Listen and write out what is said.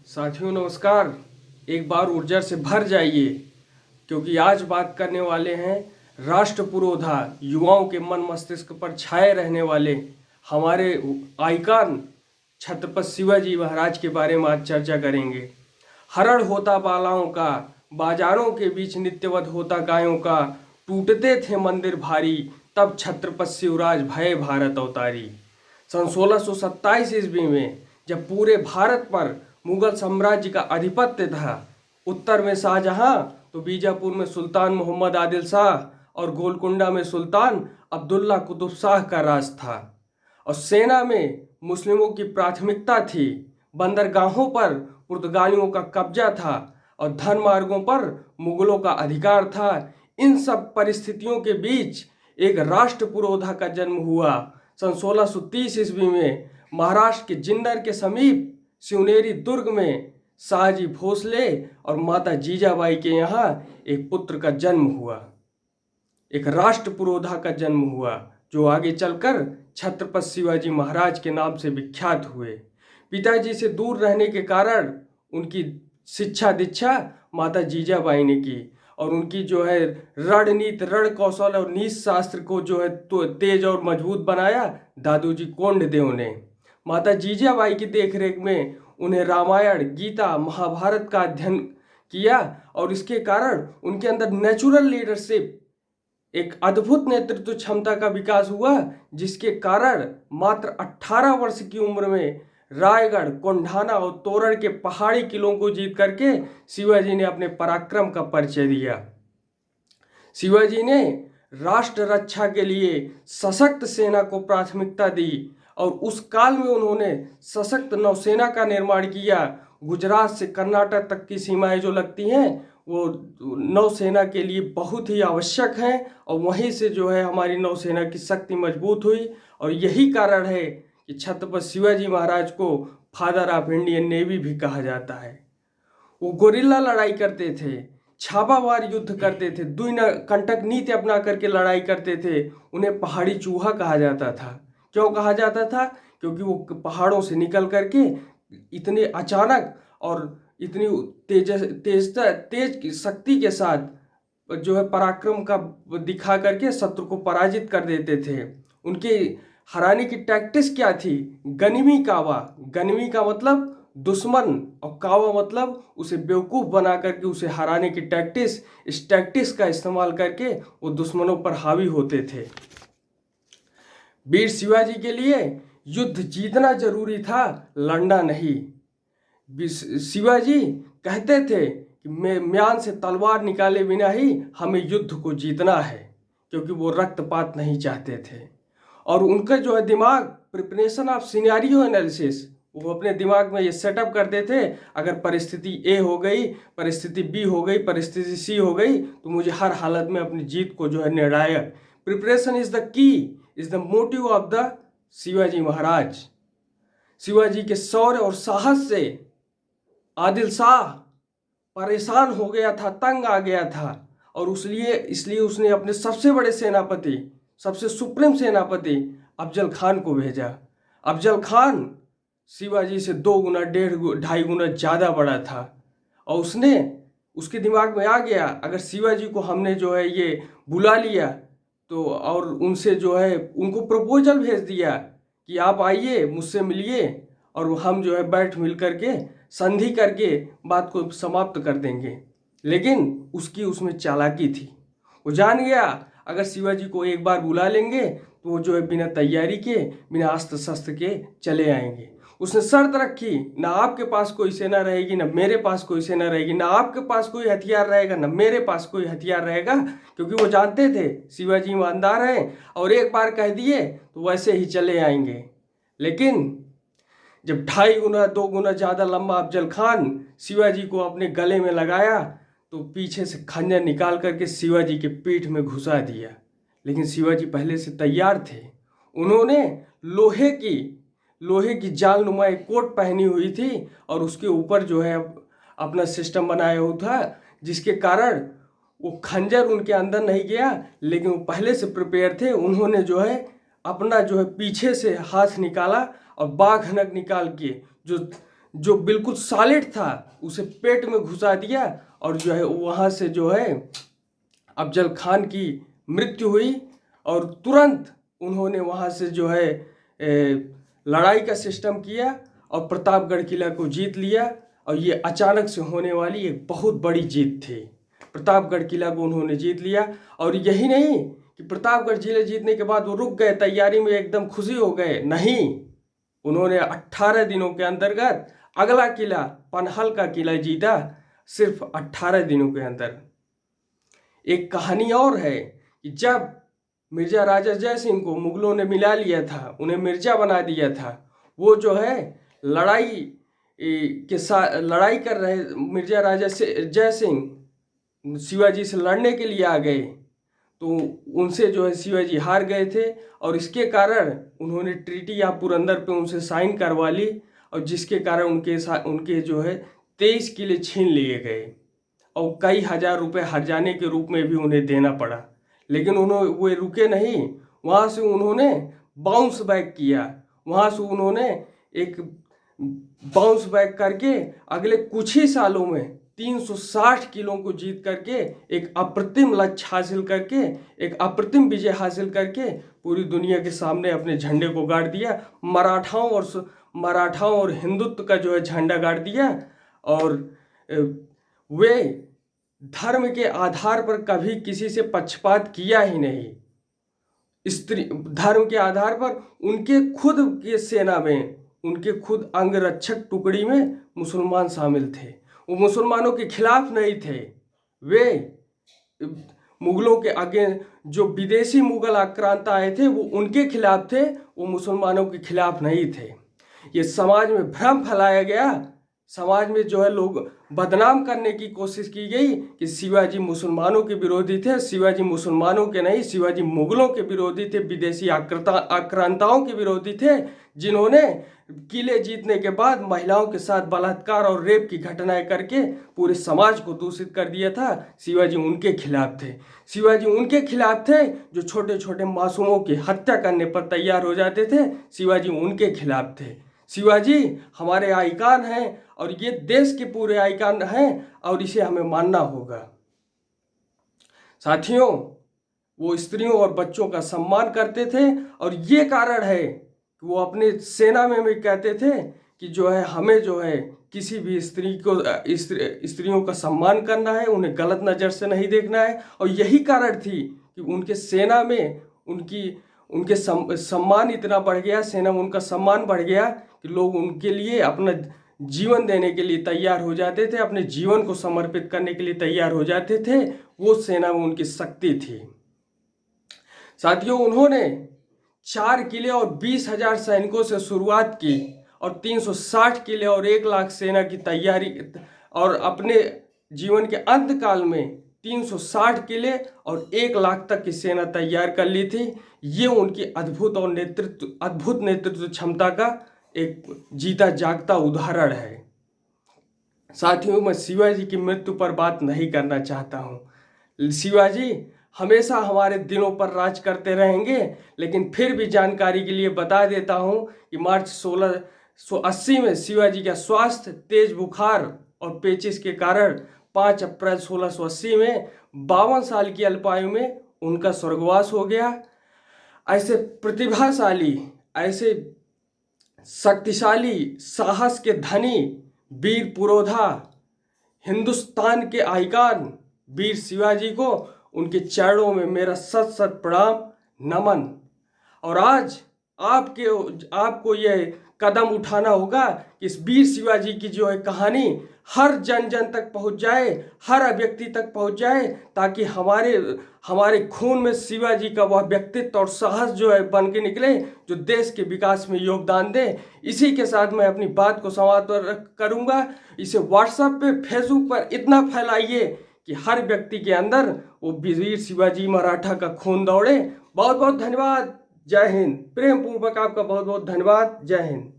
साथियों नमस्कार। एक बार ऊर्जा से भर जाइए, क्योंकि आज बात करने वाले हैं राष्ट्रपुरोधा, युवाओं के मन मस्तिष्क पर छाए रहने वाले हमारे आइकन छत्रपति शिवाजी महाराज के बारे में आज चर्चा करेंगे। हरण होता बालाओं का, बाजारों के बीच नित्यवत होता गायों का, टूटते थे मंदिर भारी, तब छत्रपति शिवराज भये भारत अवतारी। सन 1627 ईस्वी में जब पूरे भारत पर मुगल साम्राज्य का आधिपत्य था, उत्तर में शाहजहां तो बीजापुर में सुल्तान मोहम्मद आदिल शाह और गोलकुंडा में सुल्तान अब्दुल्ला कुतुब शाह का राज था, और सेना में मुस्लिमों की प्राथमिकता थी। बंदरगाहों पर पुर्तगालियों का कब्जा था और धन मार्गों पर मुगलों का अधिकार था। इन सब परिस्थितियों के बीच एक राष्ट्रपुरोधा का जन्म हुआ। सन 1630 ईस्वी में महाराष्ट्र के जिंदर के समीप शिवनेरी दुर्ग में शाहजी भोसले और माता जीजाबाई के यहाँ एक पुत्र का जन्म हुआ, एक राष्ट्रपुरोधा का जन्म हुआ, जो आगे चलकर छत्रपति शिवाजी महाराज के नाम से विख्यात हुए। पिताजी से दूर रहने के कारण उनकी शिक्षा दीक्षा माता जीजाबाई ने की, और उनकी जो है रणनीति, रण कौशल और नीति शास्त्र को जो है तो तेज और मजबूत बनाया दादोजी कोंडदेव ने। माता जीजाबाई की देखरेख में उन्हें रामायण, गीता, महाभारत का अध्ययन किया, और इसके कारण उनके अंदर नेचुरल लीडरशिप, एक अद्भुत नेतृत्व क्षमता का विकास हुआ, जिसके कारण मात्र 18 वर्ष की उम्र में रायगढ़, कोंढाना और तोरण के पहाड़ी किलों को जीत करके शिवाजी ने अपने पराक्रम का परिचय दिया। शिवाजी ने राष्ट्र रक्षा के लिए सशक्त सेना को प्राथमिकता दी, और उस काल में उन्होंने सशक्त नौसेना का निर्माण किया। गुजरात से कर्नाटक तक की सीमाएं जो लगती हैं वो नौसेना के लिए बहुत ही आवश्यक हैं, और वहीं से जो है हमारी नौसेना की शक्ति मजबूत हुई। और यही कारण है कि छत्रपति शिवाजी महाराज को फादर ऑफ इंडियन नेवी भी कहा जाता है। वो गोरिल्ला लड़ाई करते थे, छापामार युद्ध करते थे, द्विना कंटक नीति अपना करके लड़ाई करते थे। उन्हें पहाड़ी चूहा कहा जाता था। क्यों कहा जाता था? क्योंकि वो पहाड़ों से निकल करके इतने अचानक और इतनी तेज शक्ति के साथ जो है पराक्रम का दिखा करके शत्रु को पराजित कर देते थे। उनके हराने की टैक्टिस क्या थी? गनिमी कावा। गनिमी का मतलब दुश्मन, और कावा मतलब उसे बेवकूफ़ बना करके उसे हराने की टैक्टिस। इस टैक्टिस का इस्तेमाल करके वो दुश्मनों पर हावी होते थे। वीर शिवाजी के लिए युद्ध जीतना जरूरी था, लड़ना नहीं। शिवाजी कहते थे कि म्यान से तलवार निकाले बिना ही हमें युद्ध को जीतना है, क्योंकि वो रक्तपात नहीं चाहते थे। और उनका जो है दिमाग, प्रिपरेशन ऑफ सिनेरियो एनालिसिस, वो अपने दिमाग में ये सेटअप करते थे, अगर परिस्थिति ए हो गई, परिस्थिति बी हो गई, परिस्थिति सी हो गई, तो मुझे हर हालत में अपनी जीत को जो है निर्णायक, preparation is the key, is the motive of the Shivaji Maharaj. Shivaji के शौर्य और साहस से आदिल शाह परेशान हो गया था, तंग आ गया था, और इसलिए उसने अपने सबसे बड़े सेनापति, सबसे सुप्रीम सेनापति अफजल खान को भेजा। अफजल खान शिवाजी से 2 गुना, 1.5 गुना ज़्यादा बड़ा था, और उसके दिमाग में आ गया, अगर शिवाजी को हमने जो है ये बुला लिया तो, और उनसे जो है उनको प्रपोजल भेज दिया कि आप आइए, मुझसे मिलिए, और हम जो है बैठ मिल करके संधि करके बात को समाप्त कर देंगे। लेकिन उसमें चालाकी थी। वो जान गया अगर शिवाजी को एक बार बुला लेंगे तो वो जो है बिना तैयारी के, बिना अस्त्र शस्त्र के चले आएंगे। उसने शर्त रखी, ना आपके पास कोई सेना रहेगी, ना मेरे पास कोई सेना रहेगी, ना आपके पास कोई हथियार रहेगा, ना मेरे पास कोई हथियार रहेगा, क्योंकि वो जानते थे शिवाजी ईमानदार हैं, और एक बार कह दिए तो वैसे ही चले आएंगे। लेकिन जब 2.5 गुना, 2 गुना ज़्यादा लंबा अफजल खान शिवाजी को अपने गले में लगाया, तो पीछे से खंजर निकाल करके शिवाजी के पीठ में घुसा दिया। लेकिन शिवाजी पहले से तैयार थे। उन्होंने लोहे की जाल नुमा एक कोट पहनी हुई थी, और उसके ऊपर जो है अपना सिस्टम बनाया हुआ था, जिसके कारण वो खंजर उनके अंदर नहीं गया। लेकिन वो पहले से प्रिपेयर थे। उन्होंने जो है अपना जो है पीछे से हाथ निकाला, और बाघ नख निकाल के जो बिल्कुल सॉलिड था उसे पेट में घुसा दिया और जो है वहाँ से जो है अफजल खान की मृत्यु हुई। और तुरंत उन्होंने वहाँ से जो है लड़ाई का सिस्टम किया और प्रतापगढ़ किला को जीत लिया। और ये अचानक से होने वाली एक बहुत बड़ी जीत थी। प्रतापगढ़ किला को उन्होंने जीत लिया। और यही नहीं कि प्रतापगढ़ जिले जीतने के बाद वो रुक गए, तैयारी में एकदम खुशी हो गए, नहीं, उन्होंने 18 दिनों के अंतर्गत अगला किला पनहल का किला जीता, सिर्फ 18 दिनों के अंदर। एक कहानी और है कि जब मिर्जा राजा जय सिंह को मुगलों ने मिला लिया था, उन्हें मिर्जा बना दिया था, वो जो है लड़ाई के साथ लड़ाई कर रहे, मिर्जा राजा जय सिंह शिवाजी से लड़ने के लिए आ गए, तो उनसे जो है शिवाजी हार गए थे। और इसके कारण उन्होंने ट्रीटी या पुरंदर पे उनसे साइन करवा ली, और जिसके कारण उनके जो है 23 किले छीन लिए गए और कई हजार रुपए हर्जाने के रूप में भी उन्हें देना पड़ा। लेकिन वो रुके नहीं, वहाँ से उन्होंने बाउंस बैक किया। वहाँ से उन्होंने एक बाउंस बैक करके अगले कुछ ही सालों में 360 किलों को जीत करके एक अप्रतिम लक्ष्य हासिल करके, एक अप्रतिम विजय हासिल करके पूरी दुनिया के सामने अपने झंडे को गाड़ दिया। मराठाओं और हिंदुत्व का जो है झंडा गाड़ दिया। और वे धर्म के आधार पर कभी किसी से पक्षपात किया ही नहीं। धर्म के आधार पर उनके खुद के सेना में, उनके खुद अंगरक्षक टुकड़ी में मुसलमान शामिल थे। वो मुसलमानों के खिलाफ नहीं थे, वे मुगलों के आगे जो विदेशी मुगल आक्रांत आए थे वो उनके खिलाफ थे, वो मुसलमानों के खिलाफ नहीं थे। ये समाज में भ्रम फैलाया गया, समाज में जो है लोग बदनाम करने की कोशिश की गई कि शिवाजी मुसलमानों के विरोधी थे। शिवाजी मुसलमानों के नहीं, शिवाजी मुगलों के विरोधी थे, विदेशी आक्रांताओं के विरोधी थे, जिन्होंने किले जीतने के बाद महिलाओं के साथ बलात्कार और रेप की घटनाएं करके पूरे समाज को दूषित कर दिया था। शिवाजी उनके खिलाफ थे। शिवाजी उनके खिलाफ थे जो छोटे छोटे मासूमों की हत्या करने पर तैयार हो जाते थे। शिवाजी उनके खिलाफ थे। शिवाजी हमारे आइकान हैं और ये देश के पूरे आइकान हैं और इसे हमें मानना होगा। साथियों, वो स्त्रियों और बच्चों का सम्मान करते थे और ये कारण है कि वो अपने सेना में भी कहते थे कि जो है हमें जो है किसी भी स्त्रियों का सम्मान करना है, उन्हें गलत नज़र से नहीं देखना है। और यही कारण थी कि उनके सेना में उनके सम्मान इतना बढ़ गया, सेना में उनका सम्मान बढ़ गया कि लोग उनके लिए अपना जीवन देने के लिए तैयार हो जाते थे, अपने जीवन को समर्पित करने के लिए तैयार हो जाते थे। वो सेना में उनकी शक्ति थी। साथियों, उन्होंने 4 किले और 20,000 सैनिकों से शुरुआत की और 360 किले और 1 लाख सेना की तैयारी, और अपने जीवन के अंत काल में 360 किले और 1 लाख तक की सेना तैयार कर ली थी। ये उनकी अद्भुत नेतृत्व क्षमता का एक जीता जागता उदाहरण है। साथियों, मैं शिवाजी की मृत्यु पर बात नहीं करना चाहता हूँ। शिवाजी हमेशा हमारे दिलों पर राज करते रहेंगे, लेकिन फिर भी जानकारी के लिए बता देता हूँ कि मार्च 1680 में शिवाजी का स्वास्थ्य तेज बुखार और पेचिश के कारण 5 अप्रैल 1680 में 52 साल की अल्पायु में उनका स्वर्गवास हो गया। ऐसे प्रतिभाशाली, ऐसे शक्तिशाली, साहस के धनी वीर पुरोधा, हिंदुस्तान के आइकान वीर शिवाजी को उनके चरणों में मेरा सत सत प्रणाम, नमन। और आज आपको यह कदम उठाना होगा कि इस वीर शिवाजी की जो है कहानी हर जन जन तक पहुंच जाए, हर व्यक्ति तक पहुंच जाए, ताकि हमारे खून में शिवाजी का वह व्यक्तित्व और साहस जो है बन के निकले, जो देश के विकास में योगदान दे। इसी के साथ मैं अपनी बात को समाप्त करूंगा। इसे व्हाट्सएप पे, फेसबुक पर इतना फैलाइए कि हर व्यक्ति के अंदर वो वीर शिवाजी मराठा का खून दौड़े। बहुत बहुत धन्यवाद। जय हिंद। प्रेम पूर्वक आपका बहुत बहुत धन्यवाद। जय हिंद।